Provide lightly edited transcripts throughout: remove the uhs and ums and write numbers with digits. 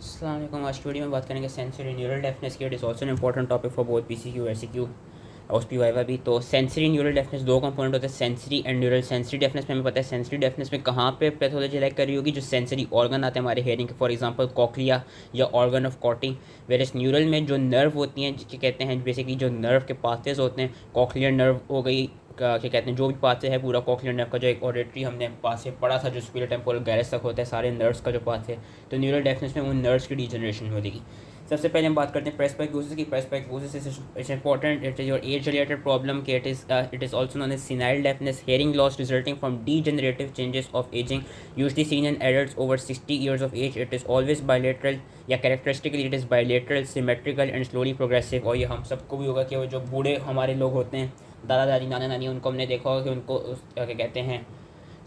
अस्सलाम वालेकुम। आज की वीडियो में बात करेंगे सेंसरी न्यूरल डेफनेस की। It is also an important topic for both PCQ SCQ और पी वाई भी। तो सेंसरी न्यूरल डेफनेस दो कंपोनेंट होते हैं, sensory and neural. Sensory deafness में हमें पता है सेंसरी डेफनेस में कहाँ पे पैथोलॉजी लाइक कर रही होगी, जो सेंसरी ऑर्गन आते हैं हमारे हेयरिंग के, फॉर एग्जांपल कॉकलिया या ऑर्गन ऑफ कॉटिंग। वेर इस न्यूरल में जो नर्व होती हैं, जिसके कहते हैं बेसिकली जो नर्व के पाथवेज होते हैं, कॉकलियर नर्व हो गई क्या कहते हैं, जो भी पाथवे है पूरा कॉकलियर नर्व का, जो एक ऑडिटरी हमने पाथवे पढ़ा था जो सुपीरियर टेम्पोरल गैरस तक होता है, सारे नर्व्स का जो पाथवे। तो न्यूरल डेफनेस में उन नर्व्स की डिजनरेशन होगी। सबसे पहले हम बात करते हैं प्रेस्पाइकोसिस की। Presbycusis is important, it is your age related problem के it is also known as senile deafness, hearing loss resulting from degenerative changes of ageing, usually seen in adults over 60 years of age. It is always bilateral या characteristically it is bilateral, symmetrical and slowly progressive. और ये हम सबको भी होगा कि वो जो बूढ़े हमारे लोग होते हैं, दादा दादी नाना नानी, उनको हमने देखा होगा कि उनको क्या कहते हैं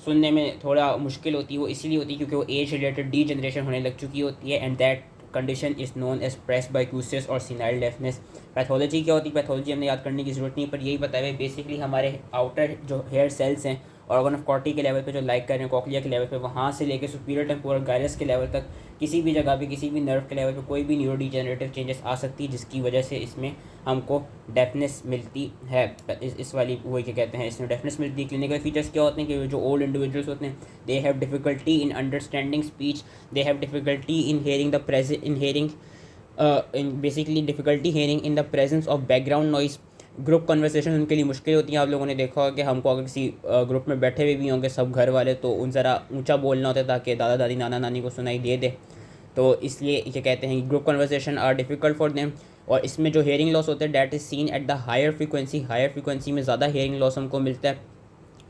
सुनने में थोड़ा मुश्किल होती है। वो इसीलिए होती है क्योंकि वो एज रिलेटेड डी जनरेशन होने लग चुकी होती है, and that condition is known as presbycusis और सिनाइल डेफनेस। पैथोलॉजी क्या होती है? पैथोलॉजी हमने याद करने की ज़रूरत नहीं, पर यही बताया है बेसिकली हमारे आउटर जो हेयर सेल्स हैं ऑर्गन ऑफ कॉर्टी के लेवल पे जो लाइक कर रहे हैं, कॉकलिया के लेवल पे, वहाँ से लेकर सुपीरियर टेम्पोरल गायरस के लेवल तक किसी भी जगह पे किसी भी नर्व के लेवल पे कोई भी न्यूरो डिजेनरेटिव चेंजेस आ सकती है, जिसकी वजह से इसमें हमको डेफनेस मिलती है। इस वाली वही क्या कहते हैं, इसमें डेफनेस मिलती है। क्लिनिकल फीचर्स क्या होते हैं कि जो ओल्ड इंडिविजुअल्स होते हैं, they have difficulty in understanding speech, they have difficulty in hearing the present in hearing in basically difficulty hearing in the presence of background noise. Group conversation उनके लिए मुश्किल होती है। आप लोगों ने देखा होगा कि हमको अगर किसी ग्रुप में बैठे हुए भी होंगे सब घर वाले, तो उन ज़रा ऊंचा बोलना होता है ताकि दादा दादी नाना नानी को सुनाई दे दे। तो इसलिए ये कहते हैं group conversation are difficult for them. और इसमें जो हेयरिंग लॉस होता है that is seen at the higher frequency, higher frequency में ज़्यादा हेयरिंग लॉस हमको मिलता है।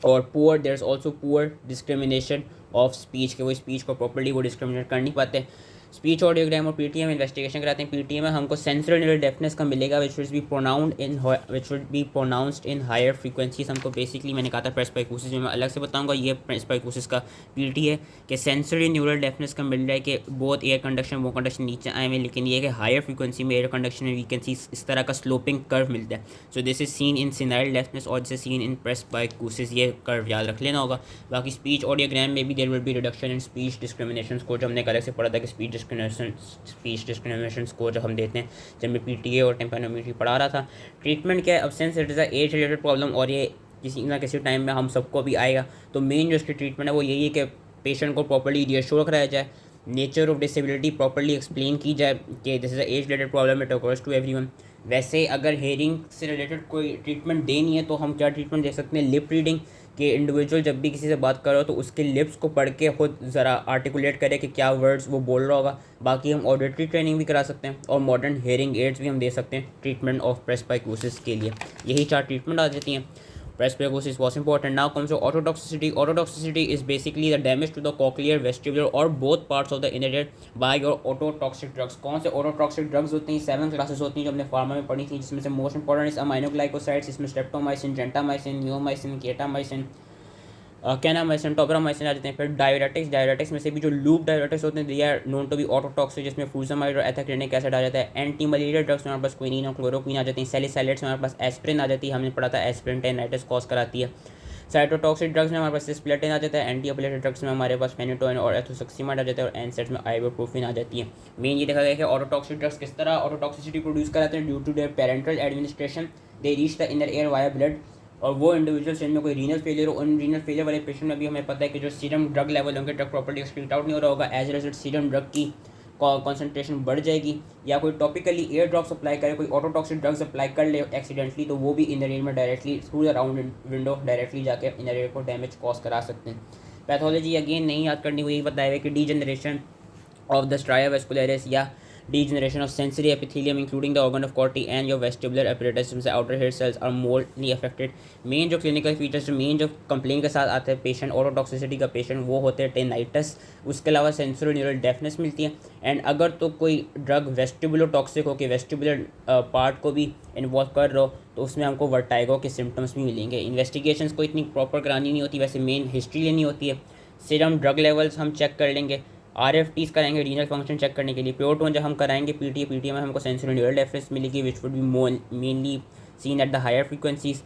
और poor, there is also poor discrimination of speech, के वो स्पीच को प्रॉपर्ली वो डिस्क्रिमिनेट कर नहीं पाते। स्पीच ऑडियोग्राम और पीटीएम इन्वेस्टिगेशन कराते हैं। पीटीएम में हमको सेंसरी न्यूरल डेफनेस का मिलेगा which will be pronounced in higher frequencies. हमको बेसिकली मैंने कहा था प्रेस्पाइकोसिस में मैं अलग से बताऊंगा, ये प्रेस्पाइकोसिस का पीटी है कि सेंसरी न्यूरल डेफनेस का मिल रहा है कि बहुत एयर कंडक्शन वो कंडक्शन नीचे आए हुए, लेकिन ये कि हायर फ्रीक्वेंसी में एयर कंडक्शन में वी कैन सी इस तरह का स्लोपिंग कर्व मिलता है। So this is seen in senile deafness और दिस इज सीन इन प्रेस्पाइकोसिस, ये कर्व याद रख लेना होगा। बाकी स्पीच ऑडियोग्राम में भी there will be reduction in speech discrimination को, जो हमने अलग से पढ़ा था कि स्पीच डिस्क्रिमिनेशन को जो हम देते हैं, जब मैं पीटीए और टेम्पेनोमेट्री पढ़ा रहा था। ट्रीटमेंट क्या है? अब since it is age related problem और ये किसी ना किसी टाइम में हम सबको भी आएगा, तो मेन जो इसकी ट्रीटमेंट है वो यही है कि पेशेंट को प्रॉपर्ली रिएश्योर कराया जाए, nature of disability properly explain की जाए कि this is age related problem, it occurs to everyone. वैसे अगर हेयरिंग से रिलेटेड कोई ट्रीटमेंट देनी है तो हम क्या ट्रीटमेंट दे सकते हैं? लिप रीडिंग, कि इंडिविजुअल जब भी किसी से बात कर रहा हो तो उसके लिप्स को पढ़ के खुद ज़रा आर्टिकुलेट करे कि क्या वर्ड्स वो बोल रहा होगा। बाकी हम ऑडिटरी ट्रेनिंग भी करा सकते हैं और मॉडर्न हेयरिंग एड्स भी हम दे सकते हैं ट्रीटमेंट ऑफ प्रेस्पाइकोसिस के लिए। यही 4 ट्रीटमेंट आ जाती हैं। Presbycusis was important. Now comes to ototoxicity. Ototoxicity is basically the damage to the cochlear, vestibular or both parts of the inner ear by your ototoxic drugs. कौन से ototoxic drugs होते हैं? 7 classes होती हैं जो हमने फार्मा में पढ़ी थी, जिसमें से मोस्ट इंपॉर्टेंट इज अमाइनोग्लाइकोसाइड्स, इसमें streptomycin, gentamicin, neomycin, ketamycin, kanamycin, tobramycin आ जाते हैं। फिर डायरेटिक्स में से भी जो लूप डायरेटिक्स होते हैं they are known to be ototoxic, जिसमें फ्रूजामाइड और एथाक्रेनिक एसिड आ जाता है। एंटी मलेरिया ड्रग्स में हमारे पास क्विनीन और क्लोरोक्विन आ जाती हैं। सैलिसाइलेट्स में हमारे पास एस्प्रिन आ जाती है, हमने पढ़ा था एस्प्रिन टेनाइटिस कॉज कराती है। साइटोटॉक्सिक ड्रग्स में हमारे पास सिस्प्लेटिन आ जाता है। एंटी अपलेटेड ड्रग्स में हमारे पास फेनिटोइन और एथोसक्सीमाइड आ जाता है, और एनसेट्स में आइबुप्रोफेन आ जाती है। मेन ये देखा गया कि ऑटोटॉक्सिक ड्रग्स किस तरह ऑटोटॉक्सिसिटी प्रोड्यूस कराते हैं due to their parenteral administration, they reach the inner ear via blood. और वो इंडिविजुअल्स जिनमें कोई रीनल फेलियर हो, उन रीनल फेलियर वाले पेशेंट में भी हमें पता है कि जो सीरम ड्रग लेवल होंगे, ड्रग प्रॉपर्टी एक्सक्रीट आउट नहीं हो रहा होगा, एज रिजल्ट सीरम ड्रग की कॉन्सेंट्रेशन बढ़ जाएगी। या कोई टॉपिकली एयर ड्रॉप्स अप्लाई करे, कोई ऑटोटॉक्सिक ड्रग्स अप्लाई कर ले एक्सीडेंटली, तो वो भी इनर एयर में directly through the round window directly जाके इनर एयर को डैमेज कॉज करा सकते हैं। पैथोलॉजी अगेन नहीं याद करनी, हुई बताया है कि degeneration of the striae vascularis या degeneration of sensory epithelium including the organ of corti and your vestibular apparatus से outer hair cells are mostly affected। Main जो क्लिनिकल फीचर्स जो मेन जो कंप्लेन के साथ आते हैं पेशेंट ऑटोटॉक्सिसिटी का पेशेंट, वो होते हैं टेनाइटस, उसके अलावा सेंसरी न्यूरल डेफनेस मिलती है। एंड अगर तो कोई ड्रग वेस्टिबुलोटॉक्सिक हो कि वेस्टिबुलर पार्ट को भी इन्वॉल्व कर रहा हो, तो उसमें हमको वर्टाइगो के सिम्टम्स भी मिलेंगे। इन्वेस्टिगेशंस को इतनी प्रॉपर करानी नहीं होती, वैसे मेन हिस्ट्री लेनी होती है। सीरम ड्रग लेवल्स हम चेक कर लेंगे, RFTs कराएंगे रीनल फंक्शन चेक करने के लिए। प्योर टोन जब हम कराएंगे पीटीए में हमको सेंसरी न्यूरल डेफनेस मिलेगी which would be mainly seen at the higher frequencies.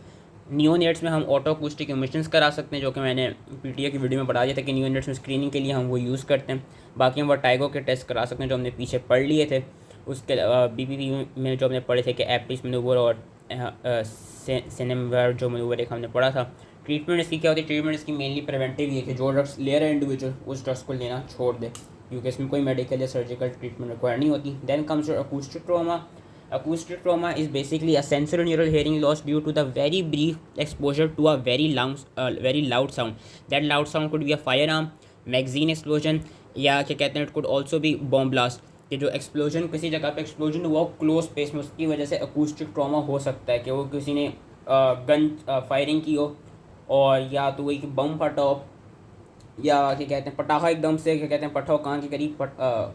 Neonates में हम ऑटोअकूस्टिक इमिशंस करा सकते हैं, जो कि मैंने पीटीए की वीडियो में बता दिया था कि नियोनेट्स में स्क्रीनिंग के लिए हम वो यूज़ करते हैं। बाकी हम वर्टाइगो के टेस्ट करा सकते हैं जो हमने पीछे पढ़ लिए थे। उसके बीपीपी में जो हमने पढ़े थे कि एप्टिस मैनूवर और सिनेमवेयर जो मैनूवर एक हमने पढ़ा था। ट्रीटमेंट इसकी क्या होती है? ट्रीटमेंट इसकी मेनली प्रिवेंटिव ही है कि जो ड्रग्स ले रहा है इंडिविजुअल उस ड्रग्स को लेना छोड़ दे, क्योंकि इसमें कोई मेडिकल या सर्जिकल ट्रीटमेंट रिक्वायर नहीं होती। Then comes your acoustic trauma. Acoustic trauma is basically a sensorineural hearing loss due to the very brief exposure to a very loud sound. That loud sound could be a firearm, magazine explosion, या क्या कहते हैं, it could also be bomb blast. कि जो explosion किसी जगह पे explosion हुआ क्लोज स्पेस में, उसकी वजह से अकूस्टिक ट्रॉमा हो सकता है कि वो किसी ने गन फायरिंग की हो, और या तो वही कि बम फटा हो, या क्या कहते हैं पटाखा एकदम से क्या कहते हैं पटा हो, कान के करीब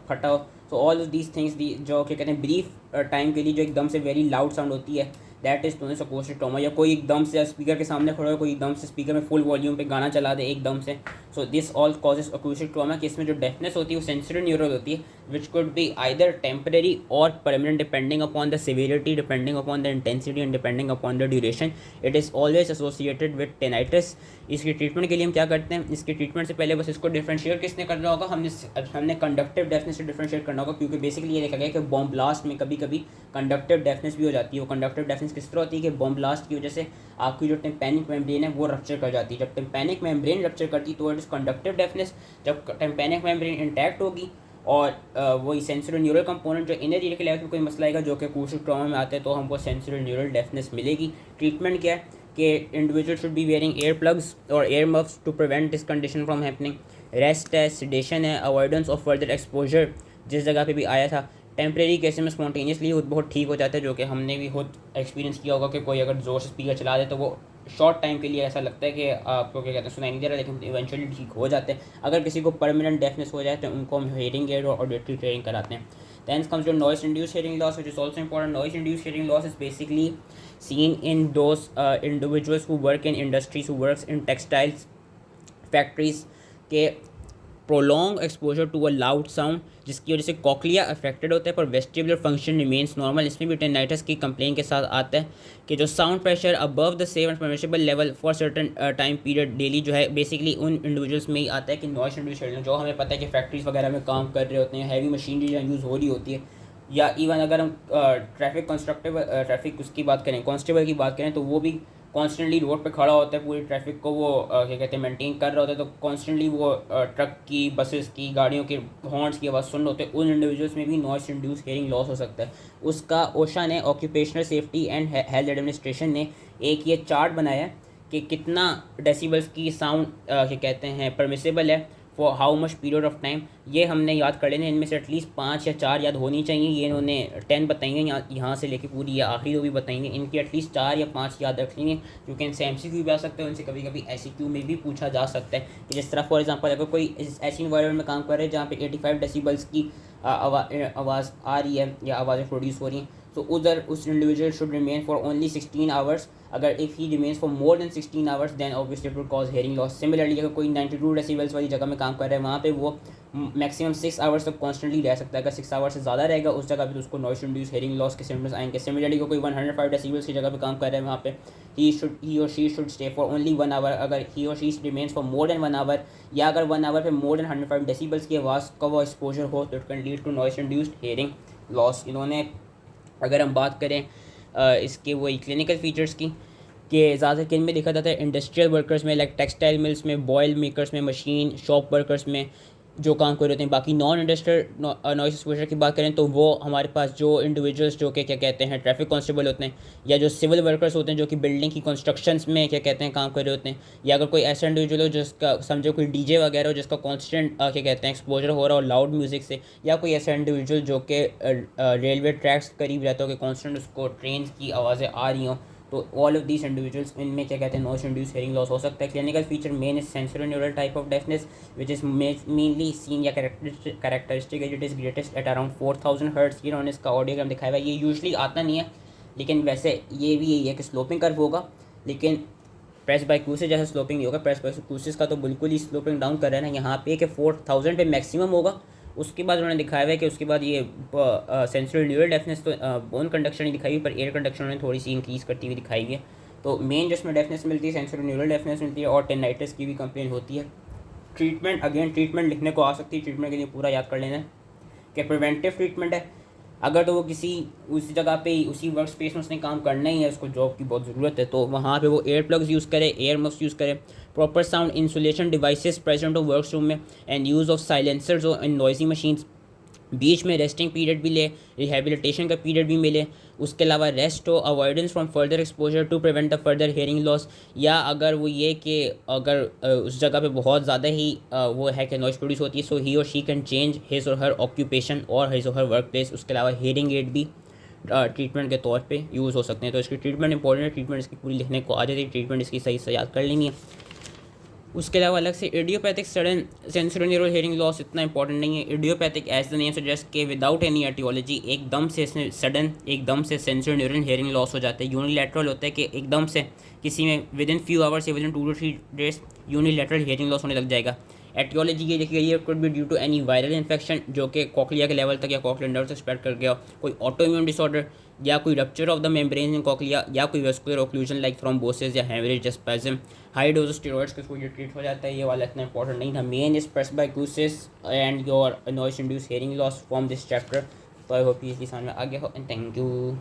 फटा हो। So all of these things जो क्या कहते हैं ब्रीफ टाइम के लिए जो एकदम से वेरी लाउड साउंड होती है, that is known as acoustic trauma. या कोई एकदम से स्पीकर के सामने खड़ा हो, कोई एकदम से स्पीकर में फुल वॉल्यूम पे गाना चला दे एकदम से। So this all causes acoustic trauma. कि इसमें जो डेफनेस होती है वो सेंसरी न्यूरल होती है, which could be either temporary और permanent depending upon the severity, depending upon the intensity and depending upon the duration. It is always associated with tinnitus. इसकी ट्रीटमेंट के लिए हम क्या करते हैं? इसकी ट्रीटमेंट से पहले बस इसको डिफरेंशिएट किसने करना होगा? हमने कंडक्टिव डेफनेस से डिफरेंशिएट करना होगा, क्योंकि बेसिकली ये देखा गया कि बॉम्ब ब्लास्ट में कभी कभी कंडक्टिव डेफनेस भी हो जाती है। वो कंडक्टिव डेफनेस किस तरह होती है कि बॉम्ब ब्लास्ट की वजह से आपकी जो टेम्पैनिक मेम्ब्रेन है वो रप्चर कर जाती है। जब टेम्पैनिक मेम्ब्रेन रप्चर करती है तो इट इज़ कंडक्टिव डेफनेस। जब टेम्पैनिक मेम्ब्रेन इंटैक्ट होगी और वही सेंसरी न्यूरल कंपोनेंट जो इनर ईयर के लेवल पर कोई मसला आएगा जो कि अकूस्टिक ट्रॉमा में आते हैं, तो हमको सेंसरी न्यूरल डेफनेस मिलेगी। ट्रीटमेंट क्या है कि individual should be wearing ear plugs और ear muffs to prevent this condition from happening. Rest है, सिडेशन है, अवॉइडेंस ऑफ फर्दर एक्सपोजर जिस जगह पे भी आया था। टेम्परेरी केसेस में स्पॉन्टेनियसली बहुत ठीक हो जाता है, जो कि हमने भी खुद एक्सपीरियंस किया होगा कि कोई अगर ज़ोर से स्पीकर चला दे तो वो शॉर्ट टाइम के लिए ऐसा लगता है कि आपको क्या कहते हैं सुनाई नहीं दे रहा, लेकिन इवेंचुअली ठीक हो जाते हैं। अगर किसी को परमानेंट डेफनेस हो जाए तो उनको हम हेयरिंग एड और ऑडिटरी ट्रेनिंग कराते हैं। Then comes your noise induced hearing loss, which is also important. Noise induced hearing loss is basically seen in those individuals who work in industries, who works in textiles factories के prolong exposure to a loud sound, जिसकी वजह से cochlea affected होता है पर vestibular function remains normal. इसमें भी टेनाइटिस की कंप्लेन के साथ आता है कि जो sound pressure above the safe and permissible level for certain time period daily जो है बेसिकली उन इंडिविजुअल्स में ही आता है कि नॉइस इंड्यूस्ड हेयरिंग, जो हमें पता है कि फैक्ट्रीज वगैरह में काम कर रहे होते हैं, हैवी मशीनरी यूज़ हो रही होती है, या इवन अगर हम ट्रैफिक उसकी बात करें, कांस्टेबल की बात करें, तो वो भी कॉन्स्टेंटली रोड पे खड़ा होता है, पूरी ट्रैफिक को वो क्या कहते हैं मेंटेन कर रहा होता है, तो कॉन्स्टेंटली वो ट्रक की, बसेस की, गाड़ियों के हॉर्न्स की आवाज़ सुन रहे होते हैं। उन इंडिविजुअल्स में भी नॉइस इंड्यूस हेयरिंग लॉस हो सकता है। उसका ओशा ने, occupational safety and health administration ने एक ये चार्ट बनाया है कि कितना डेसिबल्स की साउंड क्या कहते हैं परमिसेबल है for how much period of time. ये हमने याद कर लेने, इनमें से एटलीस्ट 5 या 4 याद होनी चाहिए। ये इन्होंने 10 बताएंगे यहाँ से लेके पूरी या आखिरी जो भी बताएंगे, इनकी एटलीस्ट 4 या 5 याद रख लेंगे, क्योंकि इनसे MCQ भी आ सकते हैं, उनसे कभी कभी ICQ में भी पूछा जा सकता है। कि जिस तरह फॉर एग्जांपल अगर कोई ऐसी इन्वायरमेंट में काम कर रहे हैं जहाँ पे 85 डेसिबल्स की आवाज़ आ रही है या आवाज़ें प्रोड्यूस हो रही हैं, तो उधर उस individual should remain for only 16 hours. अगर if he remains for more than 16 hours then obviously it will cause hearing loss. Similarly अगर कोई 92 डेसिबल्स वाली जगह में काम कर रहा है, वहाँ पे वो मैक्सिमम 6 आवर्स तक कॉन्स्टेंटली रह सकता है। अगर 6 आवर्स से ज़्यादा रहेगा उस जगह पे तो उसको नॉइस इंड्यूस हेयरिंग लॉस के सिम्टम्स आएंगे। सिमिलरली कोई 105 डेसिबल्स की जगह पे काम कर रहा है, वहाँ पे ही और she should stay for only 1 hour. अगर ही और she remains for more than 1 hour, या अगर 1 आवर पे मोर देन 105 डेसिबल्स की आवाज़ का वो एक्सपोजर हो, तो it can lead to noise induced hearing loss. इन्होंने अगर हम बात करें इसके वही क्लिनिकल फीचर्स की, कि ज़्यादा किन में देखा जाता है, इंडस्ट्रियल वर्कर्स में, लाइक टेक्सटाइल मिल्स में, बॉयल मेकर्स में, मशीन शॉप वर्कर्स में जो काम कर रहे होते हैं। बाकी नॉन इंडस्ट्रियल नॉइस एक्सपोजर की बात करें तो वो हमारे पास जो इंडिविजुअल्स जो कि क्या कहते हैं ट्रैफिक कांस्टेबल होते हैं, या जो सिविल वर्कर्स होते हैं जो कि बिल्डिंग की कंस्ट्रक्शंस में क्या कहते हैं काम कर रहे होते हैं, या अगर कोई ऐसा इंडिविजुअल हो जिसका समझो कोई DJ वगैरह हो जिसका कॉन्स्टेंट क्या कहते हैं एक्सपोजर हो रहा हो लाउड म्यूज़िक से, या कोई ऐसा इंडिविजुअल जो कि रेलवे ट्रैक्स करीब रहता हो कि कॉन्स्टेंट उसको ट्रेन की आवाज़ें आ रही हों, तो ऑल ऑफ दीज इंडिविजुअल्स इनमें क्या कहते हैं नॉइस इंड्यूस हेयरिंग लॉस हो सकता है। Clinical feature main is sensory neural type of deafness which is mainly seen या characteristic it is greatest at around 4000 hertz. ये उन्होंने इसका ऑडियोग्राम दिखाया हुआ है। ये यूजुअली आता नहीं है, लेकिन वैसे ये भी यही है कि स्लोपिंग कर्व होगा, लेकिन प्रेस बाय क्रूसिस जैसा स्लोपिंग नहीं होगा। प्रेस बाय क्रूसिस का तो बिल्कुल ही स्लोपिंग डाउन कर रहा है ना, यहाँ पे कि 4000 पे मैक्सिमम होगा। उसके बाद उन्होंने दिखाया हुआ है कि उसके बाद ये सेंसरी न्यूरल डेफनेस तो बोन कंडक्शन नहीं दिखाई हुई, पर एयर कंडक्शन उन्होंने थोड़ी सी इंक्रीज़ करती हुई दिखाई हुई है। तो मेन जिसमें डेफनेस मिलती है सेंसरी न्यूरल डेफनेस मिलती है, और टेनाइटिस की भी कंप्लेन होती है। ट्रीटमेंट, अगेन ट्रीटमेंट लिखने को आ सकती है, ट्रीटमेंट के लिए पूरा याद कर लेना है कि प्रिवेंटिव ट्रीटमेंट है। अगर तो वो किसी उसी जगह पे उसी वर्क स्पेस में उसने काम करना ही है, उसको जॉब की बहुत ज़रूरत है, तो वहाँ पे वो एयर प्लग्स यूज़ करे, एयर मफ्स यूज़ करे, proper sound insulation devices present हो वर्करूम में, एंड यूज़ ऑफ साइलेंसर्स हो इन नॉइजी मशीन्स, बीच में रेस्टिंग पीरियड भी ले, रिहेबिलिटेशन का पीरियड भी मिले, उसके अलावा रेस्ट हो, avoidance from further exposure to prevent the further hearing loss, या अगर वो ये कि अगर उस जगह पे बहुत ज़्यादा ही वो है कि नॉइस प्रोड्यूस होती है, सो ही और शी कैन चेंज हिज और हर ऑक्यूपेशन और हिज और हर वर्क प्लेस। उसके अलावा हेयरिंग एड भी ट्रीटमेंट के तौर पे यूज़ हो सकते हैं। तो इसकी ट्रीटमेंट इंपॉर्टेंट है, ट्रीटमेंट इसकी पूरी लिखने को आ जाती है, ट्रीटमेंट इसकी सही से याद कर लेनी है। उसके अलावा अलग से idiopathic sudden sensorial hearing loss इतना इंपॉर्टेंट नहीं है। Idiopathic as the name suggest के विदाउट एनी एटियोलॉजी एकदम से सडन एकदम से सेंसोरियल हेयरिंग लॉस हो जाता है। यूनिलैटरल होता है कि एकदम से किसी में विद इन फ्यू आवर्स या within 2 to 3 days unilateral hearing loss होने लग जाएगा। एटियोलॉजी ये देखी गई है could be due to any viral infection जो कि कॉकलिया के लेवल तक या कॉकलियर नर्व तक स्प्रेड कर गया, कोई ऑटो इम्यून डिसऑर्डर, या कोई rupture of the membrane in cochlea, या कोई वेस्कुलर ओक्लूजन लाइक थ्रोम्बोसिस या हेमरेज या स्पैज्म। हाई डोज स्टेरॉइड्स के थ्रू ये ट्रीट हो जाता है। ये वाला इतना इंपॉर्टेंट नहीं था। Main is presbycusis and your noise induced hearing loss from this chapter. तो आई होप ये समझ में आ गया हो, एंड थैंक यू।